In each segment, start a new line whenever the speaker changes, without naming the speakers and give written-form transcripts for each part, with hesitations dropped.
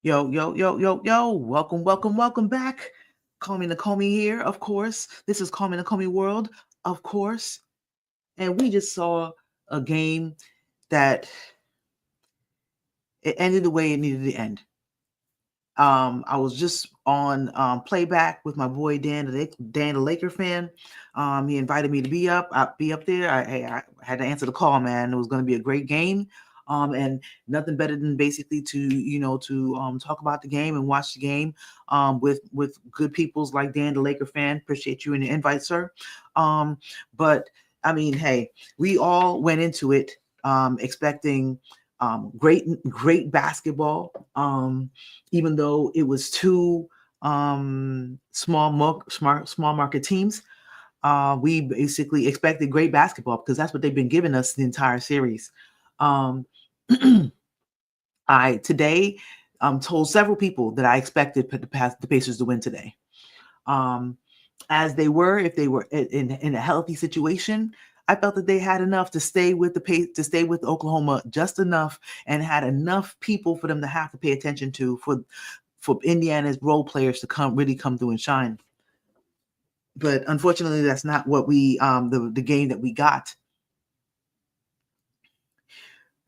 Yo, yo, yo, yo, yo. Welcome, welcome, welcome back. Call me Nakomi here, of course. This is Call Me Nakomi World, of course. And we just saw a game that it ended the way it needed to end. I was just on playback with my boy Dan, the Laker fan. He invited me to be up there. I had to answer the call, man. It was going to be a great game, and nothing better than basically to talk about the game and watch the game with good peoples like Dan, the Laker fan. Appreciate you and the invite, sir. But I mean, hey, we all went into it expecting great basketball. Even though it was two small market teams, we basically expected great basketball because that's what they've been giving us the entire series. Um, I today told several people that I expected the Pacers to win today. Um, as they were, if they were in a healthy situation, I felt that they had enough to stay with to stay with Oklahoma just enough, and had enough people for them to have to pay attention to for Indiana's role players to come through and shine. But unfortunately, that's not what the game that we got.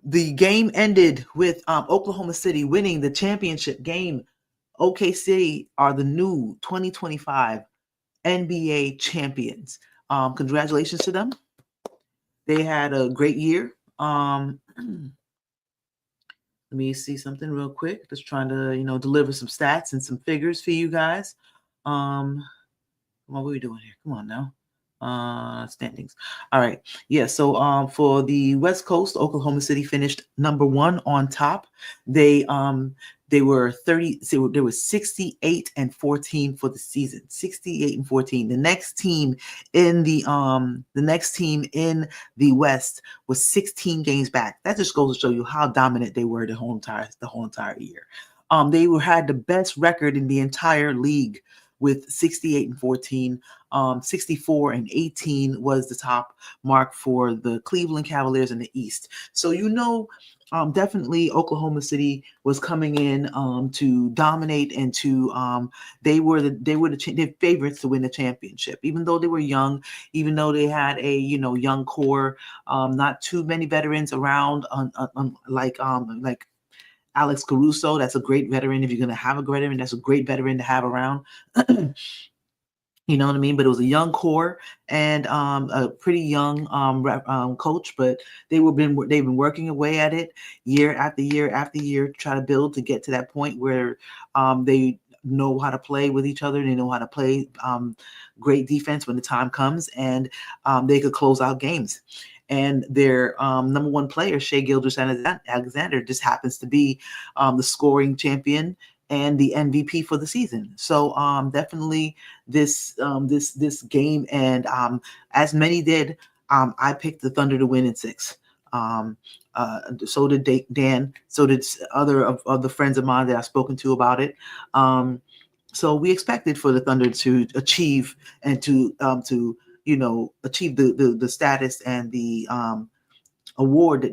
The game ended with Oklahoma City winning the championship game. OKC are the new 2025 NBA champions. Congratulations to them. They had a great year. Let me see something real quick. Just trying to, deliver some stats and some figures for you guys. What are we doing here? Come on now. Standings. All right. Yeah. So for the West Coast, Oklahoma City finished number one on top. They were 30. So they were 68-14 for the season. 68-14. The next team in the West was 16 games back. That just goes to show you how dominant they were the whole entire year. They had the best record in the entire league with 68-14. 64-18 was the top mark for the Cleveland Cavaliers in the East. So definitely Oklahoma City was coming in to dominate and to they were the favorites to win the championship. Even though they were young, even though they had a young core, not too many veterans around, like Alex Caruso. That's a great veteran. If you're going to have a veteran, that's a great veteran to have around. You know what I mean? But it was a young core and a pretty young coach. But they've been working away at it year after year after year, to try to build to get to that point where they know how to play with each other. They know how to play great defense when the time comes, and they could close out games. And their number one player, Shai Gilgeous-Alexander, just happens to be the scoring champion and the MVP for the season. So definitely this game, and as many did, I picked the Thunder to win in 6. So did Dan. So did other of the friends of mine that I've spoken to about it. So we expected for the Thunder to achieve and to achieve the status and the award that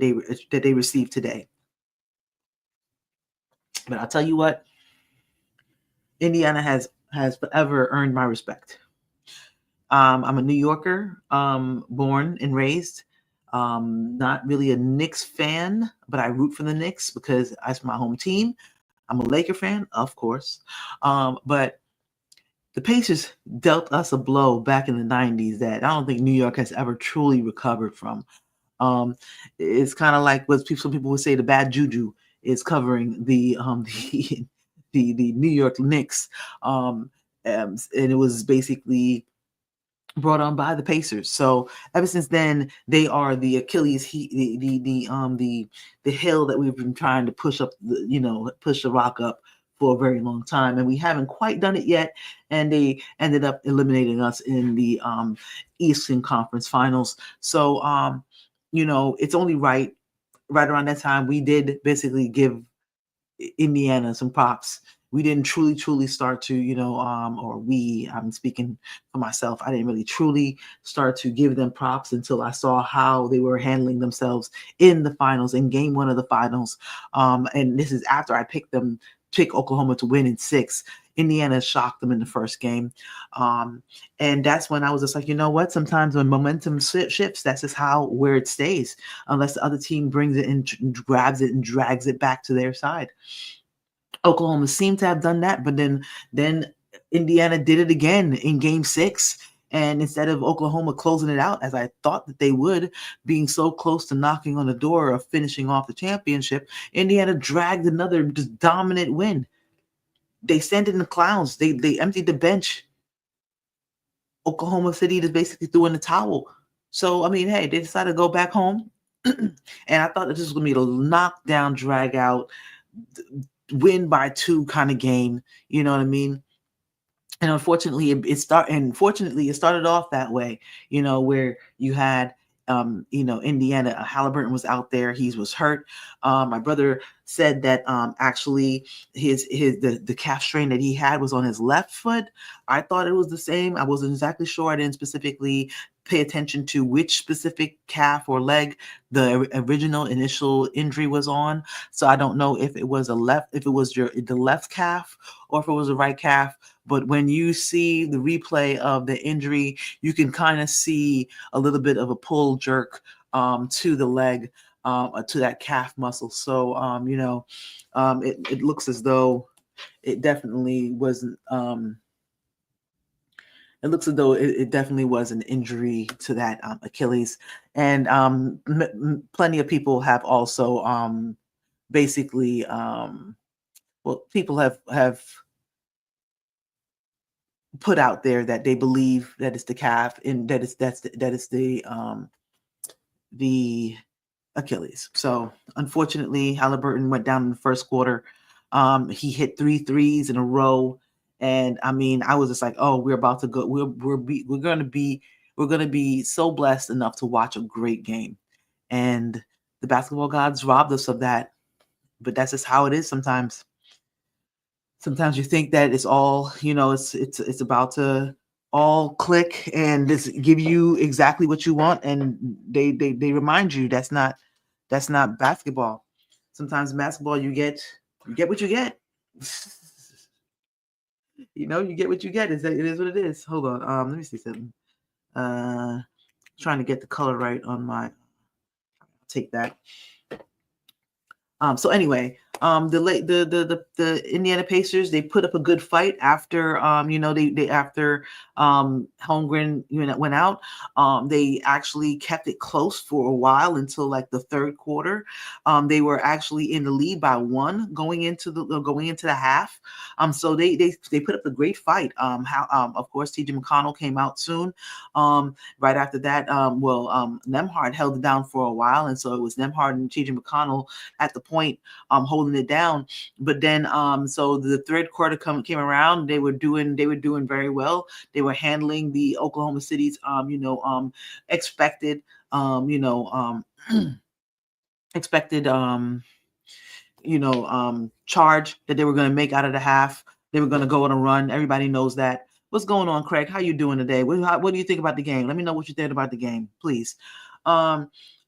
they received today. But I'll tell you what, Indiana has forever earned my respect. I'm a New Yorker, born and raised. Not really a Knicks fan, but I root for the Knicks because that's my home team. I'm a Laker fan, of course. But the Pacers dealt us a blow back in the 90s that I don't think New York has ever truly recovered from. It's kind of like what some people would say the bad juju is covering the the New York Knicks, and it was basically brought on by the Pacers. So ever since then, they are the Achilles, the hill that we've been trying to push up, push the rock up for a very long time, and we haven't quite done it yet. And they ended up eliminating us in the Eastern Conference Finals. So it's only right around that time we did basically give Indiana some props. We didn't truly start to, I'm speaking for myself, I didn't really truly start to give them props until I saw how they were handling themselves in the finals, in game 1 of the finals. And this is after I picked them pick Oklahoma to win in 6. Indiana shocked them in the first game. Um, and that's when I was just like, you know what? Sometimes when momentum shifts, that's just how where it stays, unless the other team brings it and grabs it and drags it back to their side. Oklahoma seemed to have done that, but then Indiana did it again in game 6. And instead of Oklahoma closing it out, as I thought that they would, being so close to knocking on the door of finishing off the championship, Indiana dragged another just dominant win. They sent in the clowns. They emptied the bench. Oklahoma City just basically threw in the towel. So I mean, hey, they decided to go back home, and I thought that this was going to be a knockdown, drag out, win by 2 kind of game. You know what I mean? And unfortunately, it started off that way. Where you had Indiana. Halliburton was out there. He was hurt. My brother said that actually the calf strain that he had was on his left foot. I thought it was the same. I wasn't exactly sure. I didn't specifically pay attention to which specific calf or leg the original initial injury was on. So I don't know if it was the left calf or if it was the right calf. But when you see the replay of the injury, you can kind of see a little bit of a pull jerk to the leg, to that calf muscle. So, it looks as though it definitely wasn't. It looks as though it definitely was an injury to that Achilles. And plenty of people have also basically, people have put out there that they believe that it's the calf and that is the Achilles. So unfortunately, Halliburton went down in the first quarter. He hit 3 threes in a row, and I mean, I was just like, oh, we're about to go. We're gonna be so blessed enough to watch a great game, and the basketball gods robbed us of that. But that's just how it is sometimes. Sometimes you think that it's all, it's about to all click and just give you exactly what you want, and they remind you that's not basketball. Sometimes basketball, you get what you get. You get what you get. It is what it is. Hold on. Let me see something. Trying to get the color right on my. Take that. So anyway, the Indiana Pacers, they put up a good fight after they after Holmgren went out. They actually kept it close for a while until like the third quarter. They were actually in the lead by 1 going into the half. So they put up a great fight. Of course, T.J. McConnell came out soon. Right after that, Nembhard held it down for a while, and so it was Nembhard and T.J. McConnell at the point holding it down. But then so the third quarter came around, they were doing very well. They were handling the Oklahoma City's expected expected charge that they were going to make out of the half. They were going to go on a run. Everybody knows that. What's going on, Craig? How you doing today? What do you think about the game? Let me know what you think about the game, please.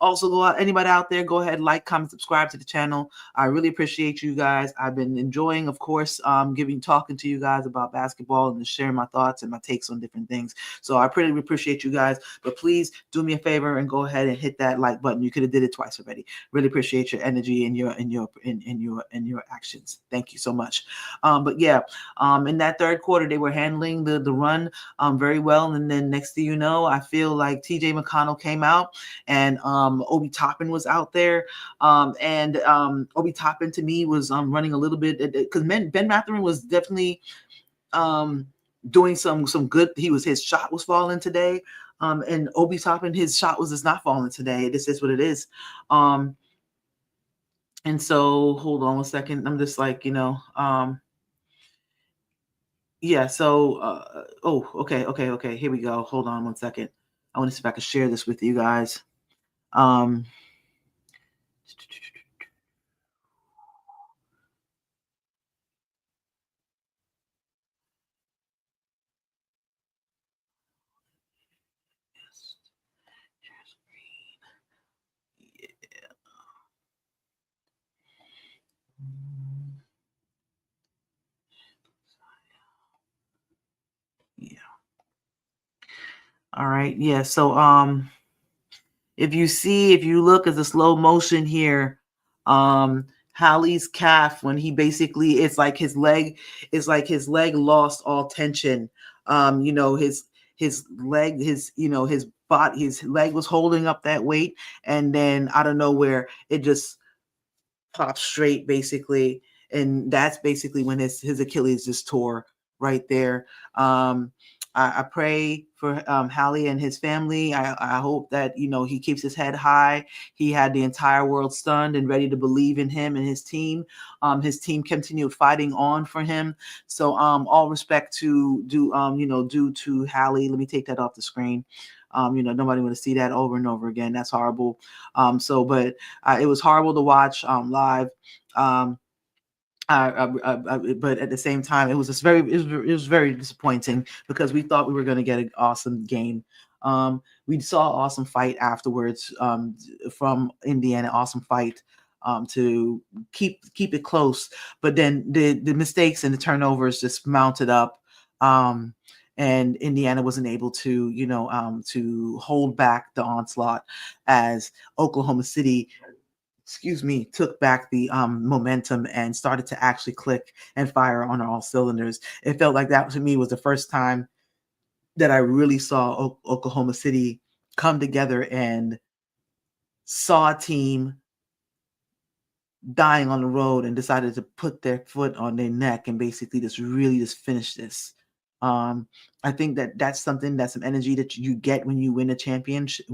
Also, anybody out there, go ahead, like, comment, subscribe to the channel. I really appreciate you guys. I've been enjoying, of course, talking to you guys about basketball and sharing my thoughts and my takes on different things. So I pretty appreciate you guys. But please do me a favor and go ahead and hit that like button. You could have did it twice already. Really appreciate your energy and your actions. Thank you so much. But yeah, in that third quarter, they were handling the run very well. And then next thing you know, I feel like T.J. McConnell came out and Obi Toppin was out there. And Obi Toppin to me was running a little bit because Ben Mathurin was definitely doing some good. His shot was falling today. And Obi Toppin, his shot was just not falling today. This is what it is. And so hold on 1 second. I'm just like, yeah, so okay. Here we go. Hold on 1 second. I want to see if I can share this with you guys. All right. Yeah. So if you look at the slow motion here, Hallie's calf, when he basically, it's like his leg lost all tension. His leg, his body, his leg was holding up that weight, and then out of nowhere, it just popped straight basically, and that's basically when his Achilles just tore right there. I pray for Hallie and his family. I hope that he keeps his head high. He had the entire world stunned and ready to believe in him and his team. His team continued fighting on for him. So all respect to due to Hallie. Let me take that off the screen. Nobody want to see that over and over again. That's horrible. But it was horrible to watch live. But at the same time, it was very disappointing because we thought we were going to get an awesome game. We saw an awesome fight afterwards from Indiana, awesome fight to keep it close. But then the mistakes and the turnovers just mounted up. And Indiana wasn't able to, to hold back the onslaught as Oklahoma City, took back the momentum and started to actually click and fire on all cylinders. It felt like that to me was the first time that I really saw Oklahoma City come together and saw a team dying on the road and decided to put their foot on their neck and basically just finish this. I think that's some energy that you get when you win a championship.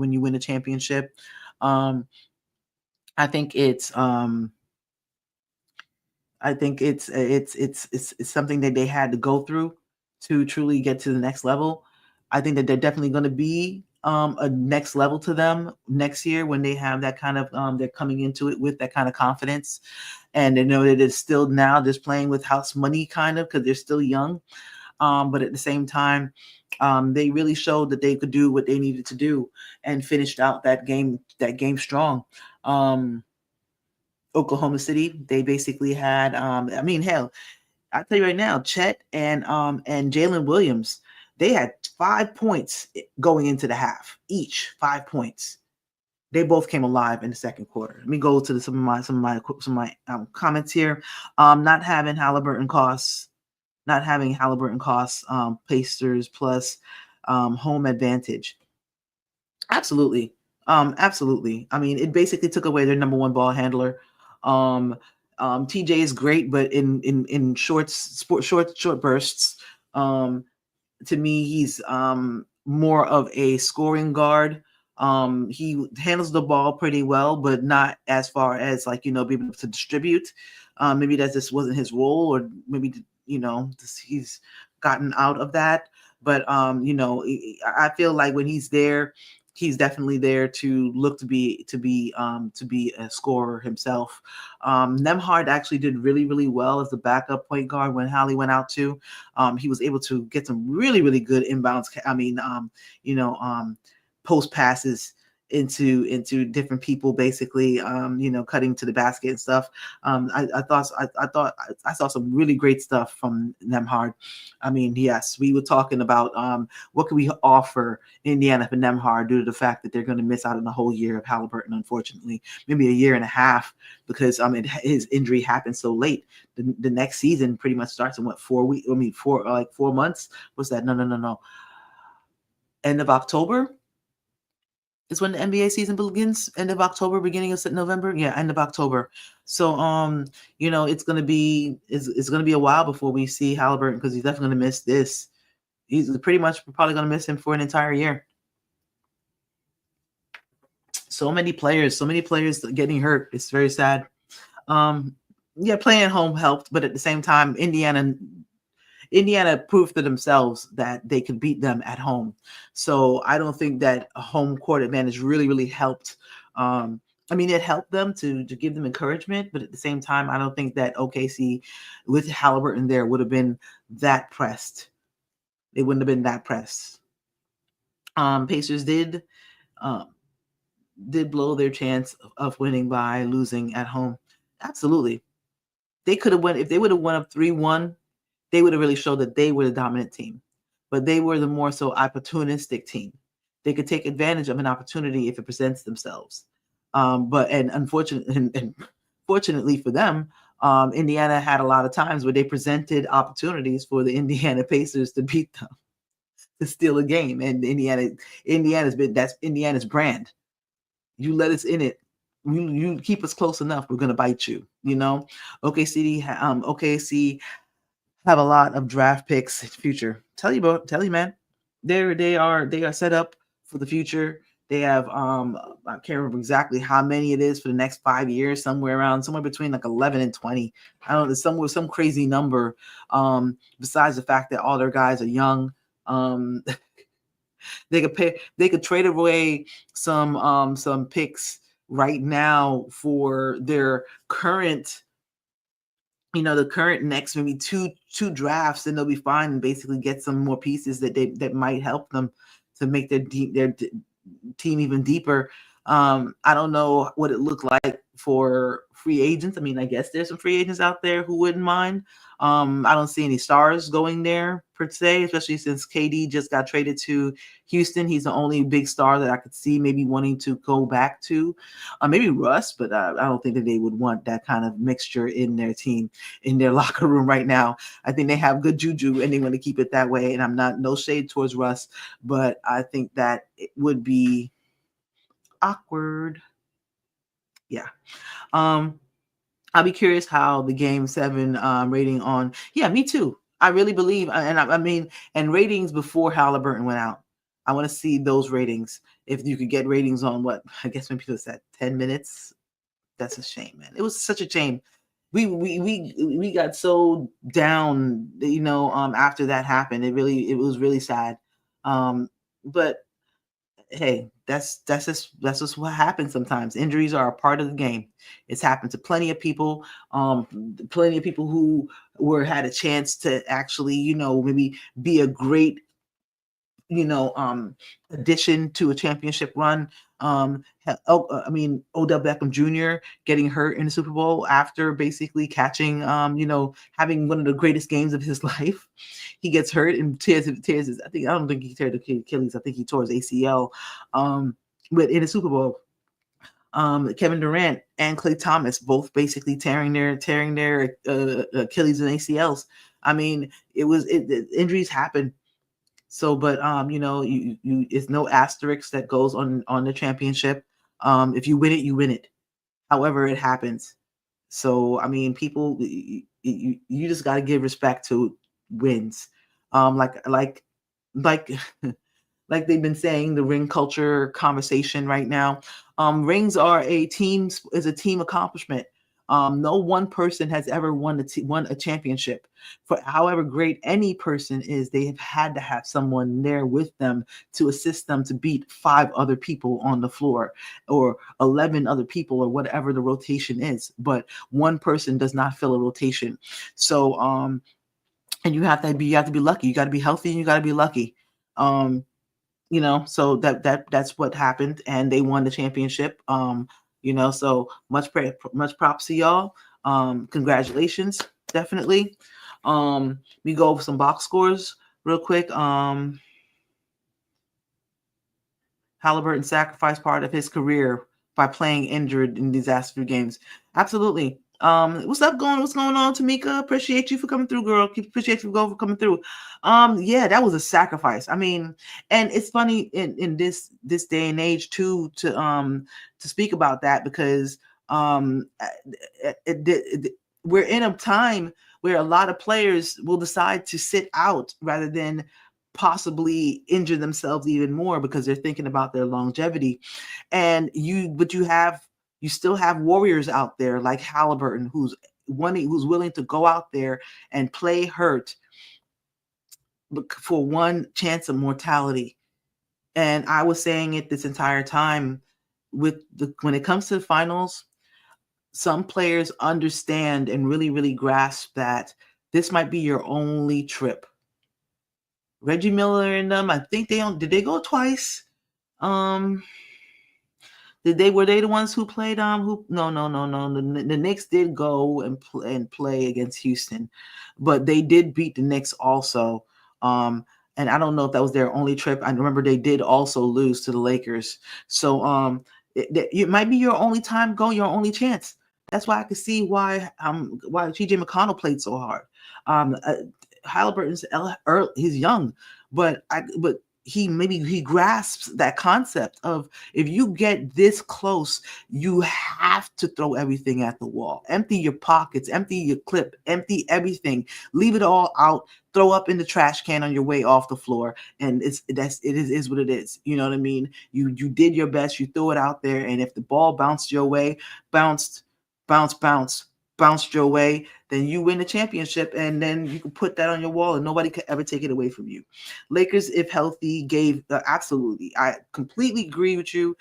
I think it's something that they had to go through to truly get to the next level. I think that they're definitely going to be a next level to them next year when they have that kind of they're coming into it with that kind of confidence, and they know that it's still now just playing with house money kind of because they're still young, but at the same time they really showed that they could do what they needed to do and finished out that game strong. Oklahoma City, they basically had hell, I'll tell you right now, Chet and Jalen Williams, they had 5 points going into the half, each 5 points. They both came alive in the second quarter. Let me go to some of my comments here. Not having Halliburton costs Pacers plus home advantage. Absolutely. Absolutely. I mean, it basically took away their number one ball handler. TJ is great, but in short bursts. To me, he's more of a scoring guard. He handles the ball pretty well, but not as far as be able to distribute. Maybe that just wasn't his role, or maybe he's gotten out of that. But I feel like when he's there, he's definitely there to look to be a scorer himself. Nemhard actually did really, really well as the backup point guard when Hallie went out too. He was able to get some really, really good inbounds. Post passes into different people, basically, cutting to the basket and stuff. I thought I saw some really great stuff from Nemhard. I mean, yes, we were talking about what can we offer Indiana for Nemhard due to the fact that they're going to miss out on the whole year of Halliburton, unfortunately, maybe a year and a half, because his injury happened so late. The next season pretty much starts in 4 weeks. 4 months. What's that? No. End of October is when the NBA season begins. End of October, beginning of November. Yeah, end of October. So it's gonna be a while before we see Halliburton, because he's definitely gonna miss this. He's pretty much probably gonna miss him for an entire year. So many players getting hurt. It's very sad. Playing at home helped, but at the same time, Indiana proved to themselves that they could beat them at home. So I don't think that a home court advantage really, really helped. It helped them to give them encouragement, but at the same time, I don't think that OKC with Halliburton there would have been that pressed. They wouldn't have been that pressed. Pacers did blow their chance of winning by losing at home. Absolutely. They could have won. If they would have won up 3-1, they would have really showed that they were the dominant team. But they were the more so opportunistic team. They could take advantage of an opportunity if it presents themselves. But and unfortunately, and fortunately for them, Indiana had a lot of times where they presented opportunities for the Indiana Pacers to beat them, to steal a game. And that's Indiana's brand. You let us in it. You keep us close enough, we're gonna bite you. You know, OKC have a lot of draft picks in the future. Tell you, man. They are set up for the future. They have I can't remember exactly how many it is for the next 5 years, somewhere between like 11 and 20. I don't know, some crazy number. Besides the fact that all their guys are young. They could trade away some picks right now for their current, the current next maybe two drafts, and they'll be fine and basically get some more pieces that might help them to make their team even deeper. I don't know what it looked like for free agents. I mean, I guess there's some free agents out there who wouldn't mind. I don't see any stars going there per se, especially since KD just got traded to Houston. He's the only big star that I could see maybe wanting to go back to. Maybe Russ, but I don't think that they would want that kind of mixture in their team, in their locker room right now. I think they have good juju and they want to keep it that way. And I'm not, no shade towards Russ, but I think that it would be awkward. Yeah. I'll be curious how the Game 7 rating on. Yeah, me too. I really believe, and I mean, and ratings before Halliburton went out. I want to see those ratings. If you could get ratings on what I guess when people said 10 minutes, that's a shame, man. It was such a shame. We got so down, after that happened. It was really sad. But hey, that's just what happens sometimes. Injuries are a part of the game. It's happened to plenty of people. Plenty of people who had a chance to actually, maybe be a great, addition to a championship run. Odell Beckham Jr. getting hurt in the Super Bowl after basically catching, having one of the greatest games of his life. He gets hurt and tears his. I don't think he tears the Achilles. I think he tore his ACL. But in the Super Bowl, Kevin Durant and Klay Thomas both basically tearing their Achilles and ACLs. I mean, injuries happen. So, but it's no asterisk that goes on the championship. If you win it, you win it. However, it happens. So, I mean, people, you just got to give respect to wins. Like like they've been saying, the ring culture conversation right now. Rings are a team accomplishment. No one person has ever won a championship. For however great any person is, they have had to have someone there with them to assist them to beat 5 other people on the floor, or 11 other people, or whatever the rotation is. But one person does not fill a rotation. So, and you have to be lucky. You got to be healthy, and you got to be lucky. So that's what happened, and they won the championship. So much props to y'all. Congratulations, definitely. We go over some box scores real quick. Halliburton sacrificed part of his career by playing injured in disaster games. Absolutely. What's going on, Tamika? Appreciate you for coming through, girl. Appreciate you for coming through. Yeah, that was a sacrifice. I mean, and it's funny in this day and age too to speak about that, because we're in a time where a lot of players will decide to sit out rather than possibly injure themselves even more, because they're thinking about their longevity. And you still have warriors out there like Halliburton, who's willing to go out there and play hurt for one chance of mortality. And I was saying it this entire time, when it comes to the finals, some players understand and really, really grasp that this might be your only trip. Reggie Miller and them, I think did they go twice? Were they the ones who played no. The Knicks did go and play against Houston, but they did beat the Knicks also. And I don't know if that was their only trip. I remember they did also lose to the Lakers. So it might be your only time going, your only chance. That's why I could see why TJ McConnell played so hard. Um, uh, Halliburton's he's young, but he grasps that concept of, if you get this close, you have to throw everything at the wall. Empty your pockets, empty your clip, empty everything, leave it all out, throw up in the trash can on your way off the floor, and it is what it is. You know what I mean? You did your best, you threw it out there, and if the ball bounced your way, bounced, bounced your way, then you win the championship, and then you can put that on your wall, and nobody could ever take it away from you. Lakers, if healthy, gave absolutely. I completely agree with you.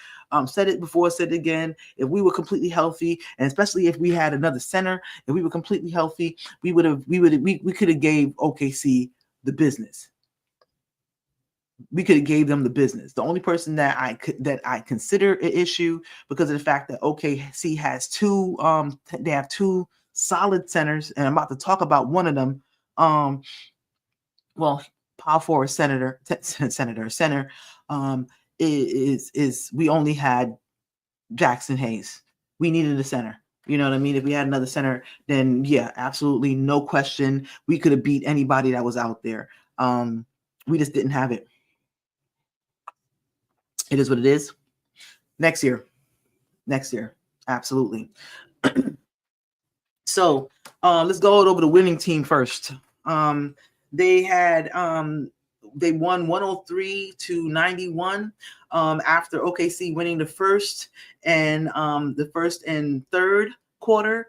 Said it before, said it again. If we were completely healthy, and especially if we had another center, if we were completely healthy, we could have gave OKC the business. We could have gave them the business. The only person that I consider an issue, because of the fact that OKC has they have two solid centers, and I'm about to talk about one of them. Well, power forward center. Is we only had Jackson Hayes. We needed a center. You know what I mean? If we had another center, then yeah, absolutely, no question, we could have beat anybody that was out there. We just didn't have it. It is what it is. Next year, absolutely. So let's go over the winning team first. They won 103-91 after OKC winning the first and third quarter.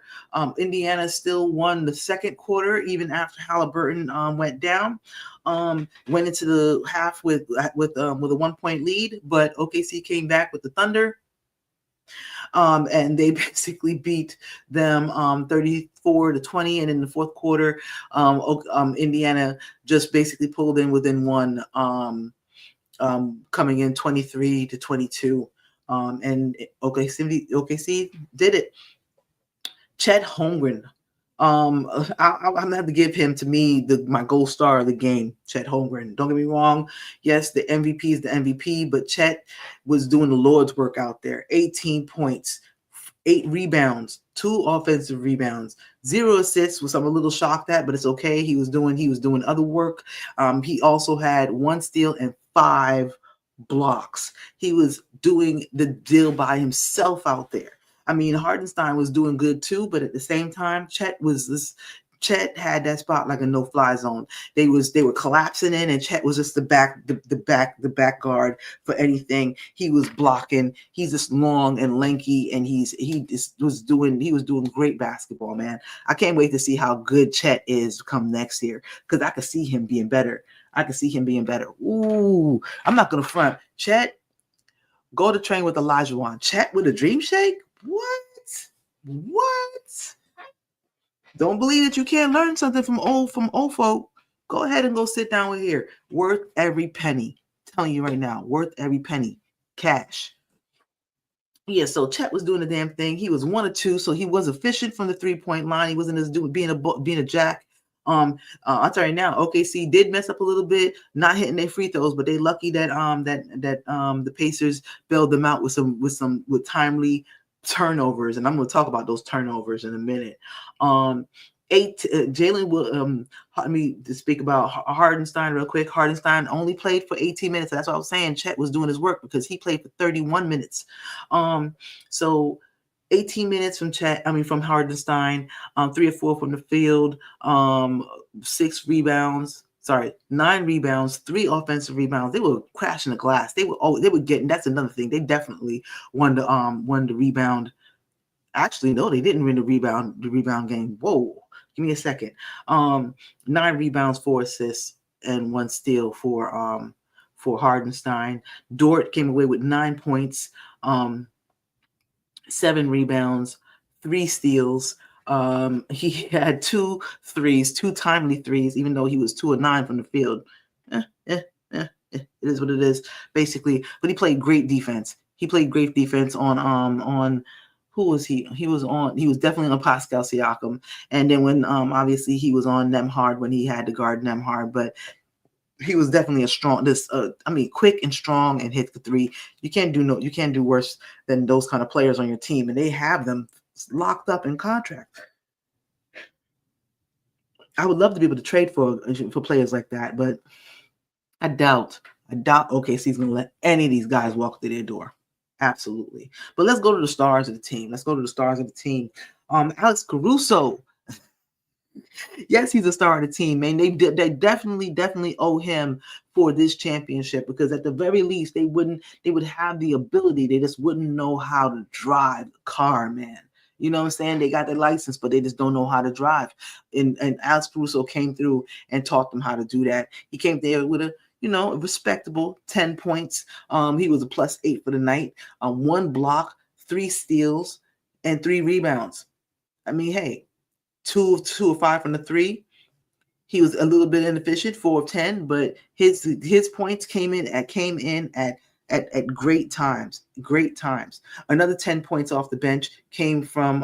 Indiana still won the second quarter even after Halliburton went down. Went into the half with a 1-point lead, but OKC came back with the Thunder. And they basically beat them 34-20. And in the fourth quarter, Indiana just basically pulled in within one, coming in 23-22. And OKC did it. Chet Holmgren. I'm gonna have to give him, to me, my gold star of the game, Chet Holmgren. Don't get me wrong. Yes, the MVP is the MVP, but Chet was doing the Lord's work out there. 18 points, 8 rebounds, 2 offensive rebounds, 0 assists, which I'm a little shocked at, but it's okay. He was doing other work. He also had 1 steal and 5 blocks. He was doing the deal by himself out there. I mean, Hardenstein was doing good too, but at the same time, Chet had that spot like a no-fly zone. They were collapsing in, and Chet was just the back guard for anything. He was blocking. He's just long and lanky, and he was doing great basketball, man. I can't wait to see how good Chet is come next year, because I could see him being better. Ooh, I'm not gonna front. Chet, go to train with Elijah Wan. Chet with a dream shake? What? Don't believe that you can't learn something from old folk. Go ahead and go sit down with here. Worth every penny. I'm telling you right now, worth every penny. Cash. Yeah, so Chet was doing the damn thing. He was 1 of 2, so he was efficient from the 3-point line. He wasn't as being a jack. I'll tell you now, OKC did mess up a little bit, not hitting their free throws, but they lucky that the Pacers bailed them out with timely turnovers, and I'm going to talk about those turnovers in a minute. Jalen will let me speak about Hardenstein real quick. Hardenstein only played for 18 minutes. That's what I was saying. Chet was doing his work because he played for 31 minutes. So 18 minutes from Hardenstein, 3 or 4 from the field, 9 rebounds, 3 offensive rebounds. They were crashing the glass. They were getting. That's another thing. They definitely won the rebound. Actually, no, they didn't win the rebound game. Whoa, give me a second. 9 rebounds, 4 assists, and 1 steal for Hardenstein. Dort came away with 9 points, 7 rebounds, 3 steals. He had 2 threes, 2 timely threes, even though he was 2 of 9 from the field. It is what it is, basically. But he played great defense. On who was he? He was definitely on Pascal Siakam. And then when obviously he was on Nembhard when he had to guard Nembhard. But he was definitely a strong quick and strong and hit the three. You can't do worse than those kind of players on your team, and they have them locked up in contract. I would love to be able to trade for players like that, but I doubt OKC's going to let any of these guys walk through their door. Absolutely. But let's go to the stars of the team. Alex Caruso. Yes, he's a star of the team, man. They definitely owe him for this championship, because at the very least they would have the ability. They just wouldn't know how to drive the car, man. You know what I'm saying? They got the license, but they just don't know how to drive. And Alex Caruso came through and taught them how to do that. He came there with a respectable 10 points. He was a +8 for the night. 1 block, 3 steals, and 3 rebounds. I mean, hey, 2 of 5 from the 3. He was a little bit inefficient, 4 of 10, but his points came in at great times. Great times. Another 10 points off the bench came from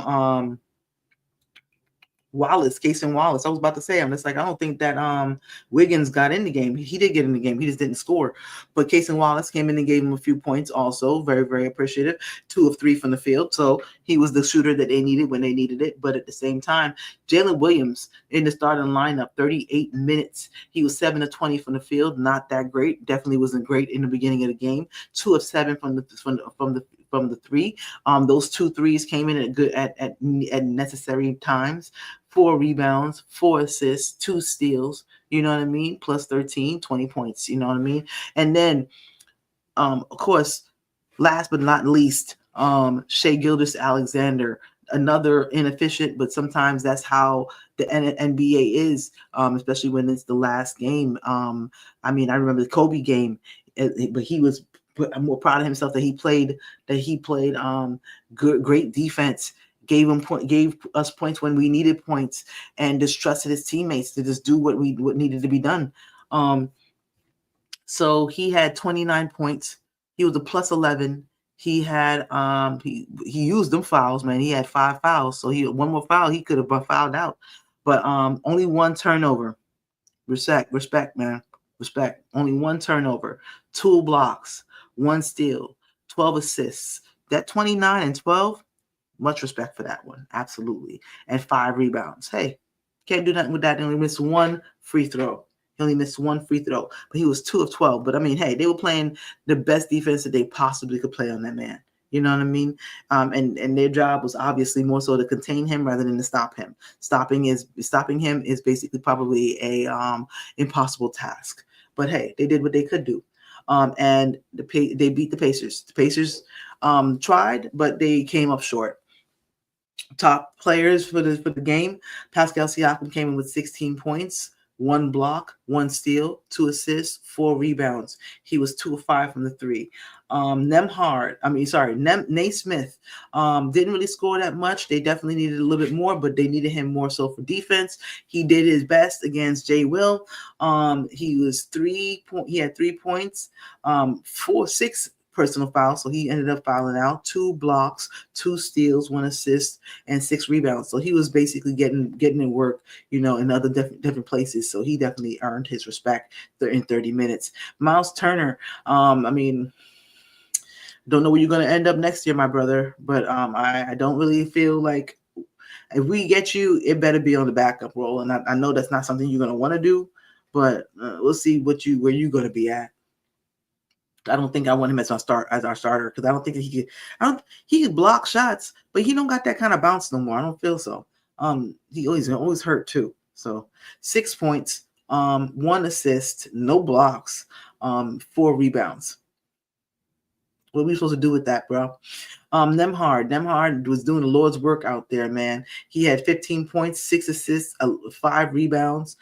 Cason Wallace. I was about to say, I'm just like, I don't think that Wiggins got in the game. He did get in the game. He just didn't score. But Cason Wallace came in and gave him a few points also. Very, very appreciative. 2 of 3 from the field. So he was the shooter that they needed when they needed it. But at the same time, Jalen Williams in the starting lineup, 38 minutes. He was 7 of 20 from the field. Not that great. Definitely wasn't great in the beginning of the game. 2 of 7 from the 3. Those 2 threes came in at necessary times. 4 rebounds, 4 assists, 2 steals, you know what I mean? Plus 13, 20 points, you know what I mean? And then, of course, last but not least, Shai Gilgeous-Alexander, another inefficient, but sometimes that's how the NBA is, especially when it's the last game. I remember the Kobe game, but he was I'm more proud of himself that he played great defense. Gave us points when we needed points, and just trusted his teammates to just do what needed to be done. So he had 29 points. He was a +11. He had he used them fouls, man. He had 5 fouls, so he one more foul he could have fouled out, but only 1 turnover. Respect, man. Respect. Only 1 turnover, 2 blocks, 1 steal, 12 assists. That 29 and 12. Much respect for that one. Absolutely. And 5 rebounds. Hey, can't do nothing with that. He only missed 1 free throw. But he was 2 of 12. But I mean, hey, they were playing the best defense that they possibly could play on that man. You know what I mean? And their job was obviously more so to contain him rather than to stop him. Stopping him is basically probably a impossible task. But hey, they did what they could do. And they beat the Pacers. The Pacers tried, but they came up short. Top players for the game, Pascal Siakam came in with 16 points, 1 block, 1 steal, 2 assists, 4 rebounds. He was 2 of 5 from the 3. Naismith didn't really score that much. They definitely needed a little bit more, but they needed him more so for defense. He did his best against Jay Will. He had 3 points, 6 personal fouls, so he ended up fouling out. 2 blocks, 2 steals, 1 assist, and 6 rebounds. So he was basically getting in work, in other different places. So he definitely earned his respect in 30 minutes. Miles Turner, don't know where you're going to end up next year, my brother, but I don't really feel like if we get you, it better be on the backup role. And I know that's not something you're going to want to do, but we'll see where you're going to be at. I don't think I want him as our starter, because I don't think that he could block shots, but he don't got that kind of bounce no more. I don't feel so. He always hurt too. So 6 points, 1 assist, no blocks, 4 rebounds. What are we supposed to do with that, bro? Nemhard was doing the Lord's work out there, man. He had 15 points, 6 assists, 5 rebounds.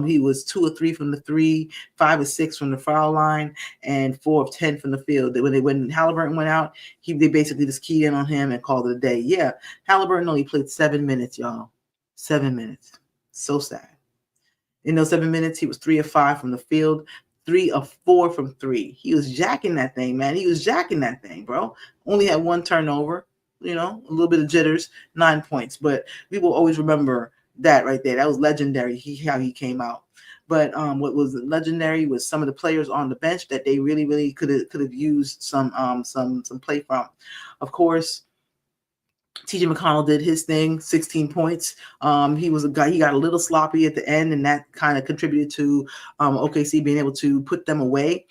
He was 2 of 3 from the 3, 5 of 6 from the foul line, and 4 of 10 from the field. When Halliburton went out, they basically just keyed in on him and called it a day. Yeah, Halliburton only played 7 minutes, y'all. 7 minutes. So sad. In those 7 minutes, he was 3 of 5 from the field, 3 of 4 from 3. He was jacking that thing, man. He was jacking that thing, bro. Only had 1 turnover, a little bit of jitters, 9 points. But we will always remember that right there. That was legendary, how he came out. But what was legendary was some of the players on the bench that they really could have used some play from. Of course, TJ McConnell did his thing, 16 points. He was a guy, he got a little sloppy at the end, and that kind of contributed to OKC being able to put them away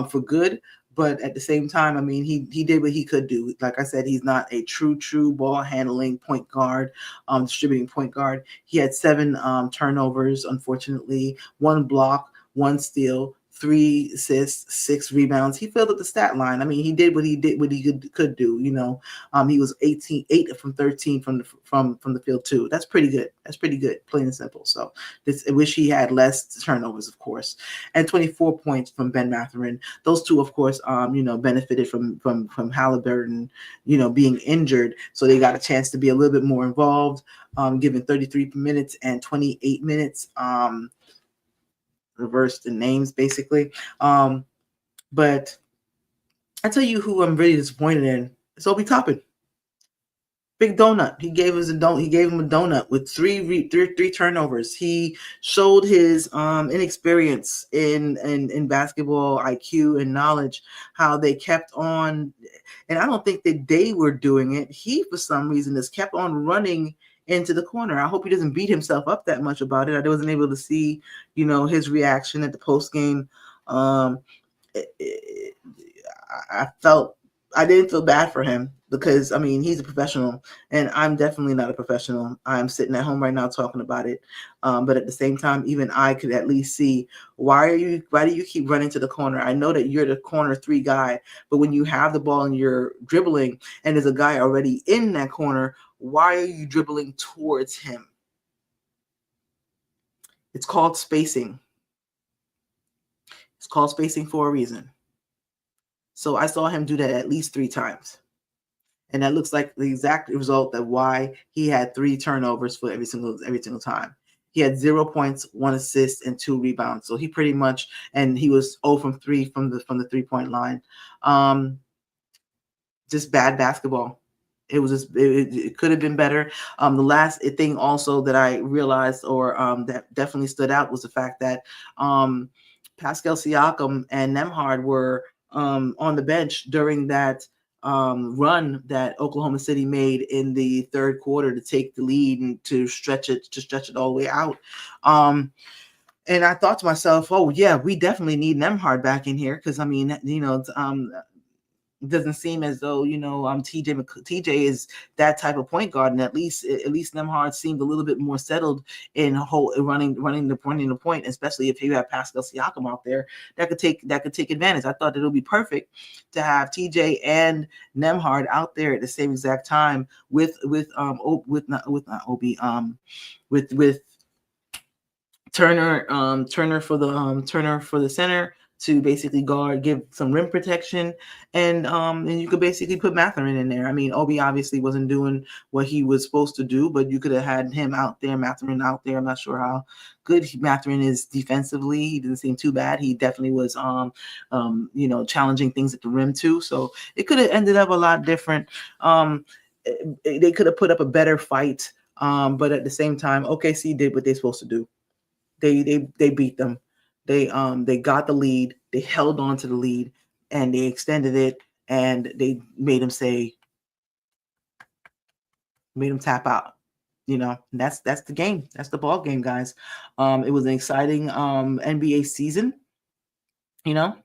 for good. But at the same time, I mean, he did what he could do. Like I said, he's not a true ball handling point guard, distributing point guard. He had 7 turnovers, unfortunately, 1 block, 1 steal, 3 assists, 6 rebounds. He filled up the stat line. I mean, he did what he could do. You know, he was 8 from 13 from the field too. That's pretty good. That's pretty good, plain and simple. So I wish he had less turnovers, of course, and 24 points from Ben Mathurin. Those two, of course, benefited from Halliburton, being injured, so they got a chance to be a little bit more involved, given 33 minutes and 28 minutes. Reversed the names basically. But I tell you who I'm really disappointed in. It's Obi Toppin. Big donut. He gave him a donut with three turnovers. He showed his inexperience in basketball IQ and knowledge, how they kept on, and I don't think that they were doing it. He, for some reason, just kept on running into the corner. I hope he doesn't beat himself up that much about it. I wasn't able to see, his reaction at the post game. I didn't feel bad for him because, I mean, he's a professional and I'm definitely not a professional. I'm sitting at home right now talking about it. But at the same time, even I could at least see, why do you keep running to the corner? I know that you're the corner 3 guy, but when you have the ball and you're dribbling and there's a guy already in that corner, why are you dribbling towards him? It's called spacing. It's called spacing for a reason. So I saw him do that at least 3 times. And that looks like the exact result of why he had 3 turnovers for every single time. He had 0 points, 1 assist, and 2 rebounds. So he pretty much, and he was 0 from 3 from the 3-point line. Just bad basketball. It was just, it could have been better. The last thing also that I realized, or that definitely stood out, was the fact that Pascal Siakam and Nembhard were on the bench during that run that Oklahoma City made in the third quarter to take the lead and to stretch it all the way out. And I thought to myself, oh yeah, we definitely need Nembhard back in here, because I mean, it doesn't seem as though, TJ is that type of point guard, and at least Nembhard seemed a little bit more settled in running the point, especially if you have Pascal Siakam out there that could take advantage. I thought that it would be perfect to have TJ and Nembhard out there at the same exact time with Turner for the center, to basically give some rim protection, and you could basically put Mathurin in there. I mean, Obi obviously wasn't doing what he was supposed to do, but you could have had him out there, Mathurin out there. I'm not sure how good Mathurin is defensively. He didn't seem too bad. He definitely was challenging things at the rim too. So it could have ended up a lot different. They could have put up a better fight, but at the same time, OKC did what they're supposed to do. They beat them. They got the lead. They held on to the lead, and they extended it, and they made them tap out. That's the game. That's the ball game, guys. It was an exciting NBA season. And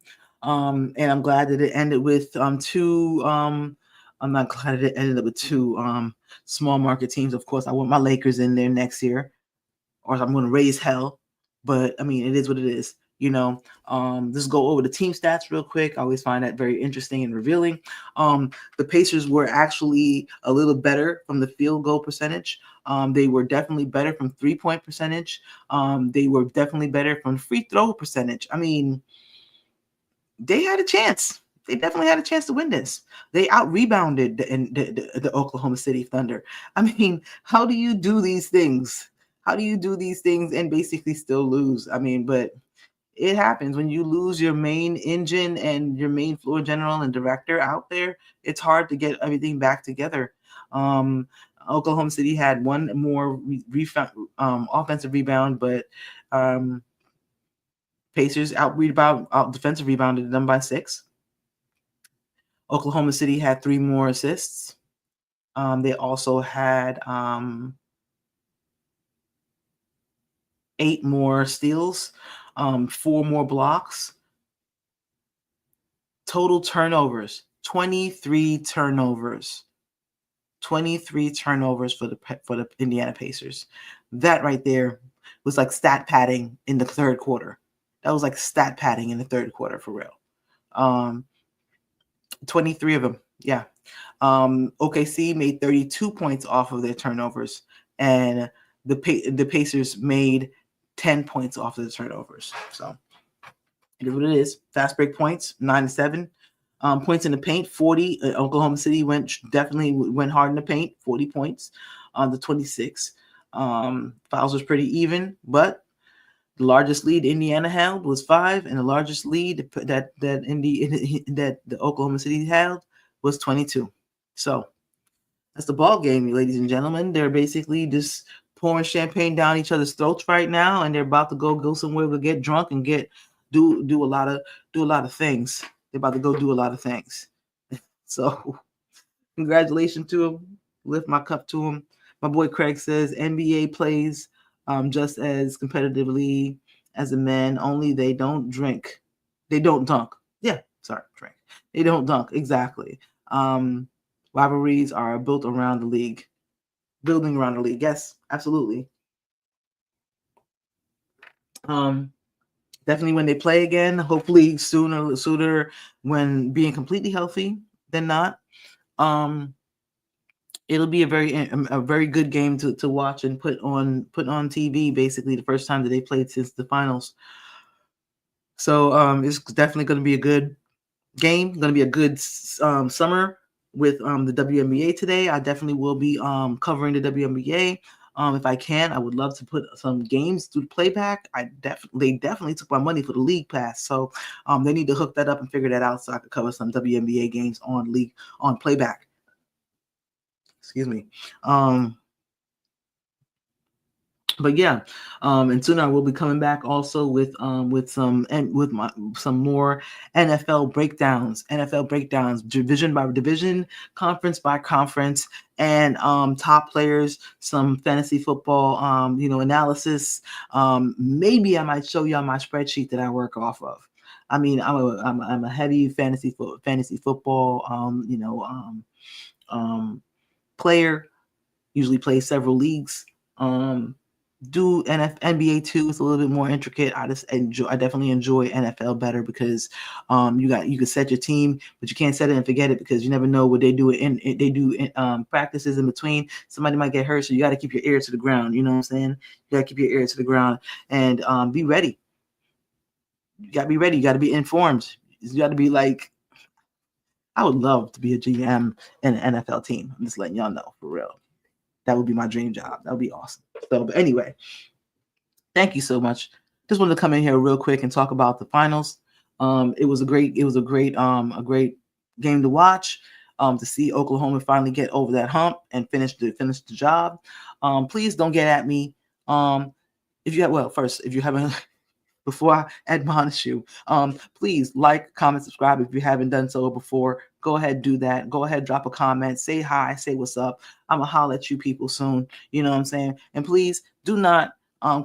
I'm glad that it ended with 2. I'm not glad that it ended up with 2 small market teams. Of course, I want my Lakers in there next year, or I'm going to raise hell. But I mean, it is what it is. Just go over the team stats real quick. I always find that very interesting and revealing. The Pacers were actually a little better from the field goal percentage. They were definitely better from 3-point percentage. They were definitely better from free throw percentage. I mean, they had a chance. They definitely had a chance to win this. They out-rebounded the Oklahoma City Thunder. I mean, how do you do these things? How do you do these things and basically still lose? I mean, but it happens when you lose your main engine and your main floor general and director out there. It's hard to get everything back together. Oklahoma City had one more offensive rebound, but Pacers out defensive rebounded them by 6. Oklahoma City had 3 more assists. They also had 8 more steals, 4 more blocks. Total turnovers, 23 turnovers. 23 turnovers for the Indiana Pacers. That right there was like stat padding in the third quarter. That was like stat padding in the third quarter for real. 23 of them. Yeah. OKC made 32 points off of their turnovers, and the Pacers made 10 points off of the turnovers. So it is what it is. Fast break points, 9-7. Points in the paint, 40. Oklahoma City definitely went hard in the paint, 40 points on the 26. Fouls was pretty even, but the largest lead Indiana held was 5, and the largest lead that the Oklahoma City held was 22. So that's the ball game, ladies and gentlemen. They're basically just pouring champagne down each other's throats right now, and they're about to go somewhere to get drunk and do a lot of things. They're about to go do a lot of things. So congratulations to them. Lift my cup to them. My boy Craig says NBA plays just as competitively as the men, only they don't drink. They don't dunk. Yeah, sorry, drink. They don't dunk. Exactly. Rivalries are built around the league. Building around the league. Yes, absolutely. Definitely when they play again, hopefully sooner when being completely healthy than not. It'll be a very good game to watch and put on TV, basically the first time that they played since the finals. So it's definitely going to be a good game, going to be a good summer with the WNBA today. I definitely will be covering the WNBA. If I can, I would love to put some games through playback. They definitely took my money for the league pass, so they need to hook that up and figure that out so I could cover some WNBA games on playback. Excuse me. But yeah, and soon I will be coming back also with some more NFL breakdowns, division by division, conference by conference, and top players, some fantasy football, analysis. Maybe I might show you on my spreadsheet that I work off of. I mean, I'm a heavy fantasy football, player. Usually play several leagues. Do NBA too. It's a little bit more intricate. I definitely enjoy NFL better because you can set your team, but you can't set it and forget it because you never know what they do practices in between. Somebody might get hurt, so you got to keep your ear to the ground. You know what I'm saying? You got to keep your ear to the ground and be ready. You got to be ready. You got to be informed. You got to be like, I would love to be a GM in an NFL team. I'm just letting y'all know for real. That would be my dream job. That would be awesome. So, but anyway, thank you so much. Just wanted to come in here real quick and talk about the finals. It was a great game to watch. To see Oklahoma finally get over that hump and finish the job. Please don't get at me. If you haven't. Before I admonish you, please like, comment, subscribe if you haven't done so before. Go ahead, do that. Go ahead, drop a comment, say hi, say what's up. I'm gonna holler at you people soon. You know what I'm saying? And please do not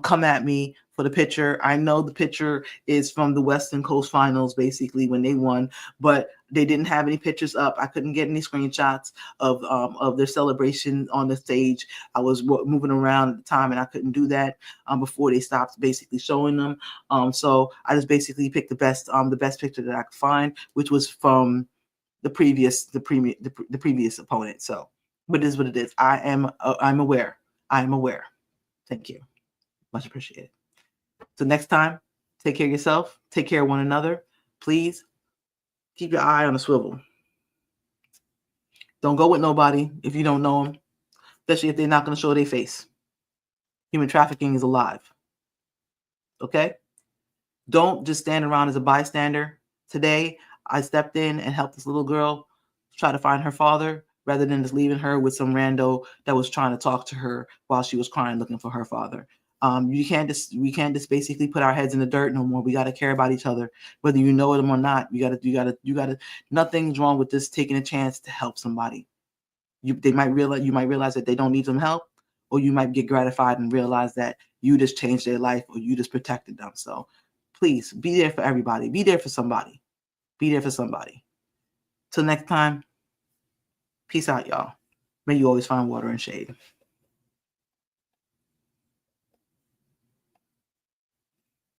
come at me for the picture. I know the picture is from the Western Coast Finals, basically when they won, but they didn't have any pictures up. I couldn't get any screenshots of their celebration on the stage. I was moving around at the time, and I couldn't do that before they stopped basically showing them. So I just basically picked the best picture that I could find, which was from the previous opponent. So, but it is what it is. I'm aware. Thank you. Much appreciated. So next time, take care of yourself. Take care of one another. Please keep your eye on the swivel. Don't go with nobody if you don't know them, especially if they're not going to show their face. Human trafficking is alive. Okay? Don't just stand around as a bystander. Today, I stepped in and helped this little girl try to find her father rather than just leaving her with some rando that was trying to talk to her while she was crying looking for her father. We can't just basically put our heads in the dirt no more. We got to care about each other, whether you know them or not. You gotta. Nothing's wrong with just taking a chance to help somebody. You might realize that they don't need some help, or you might get gratified and realize that you just changed their life or you just protected them. So please be there for everybody. Be there for somebody. Be there for somebody. Till next time, peace out, y'all. May you always find water and shade.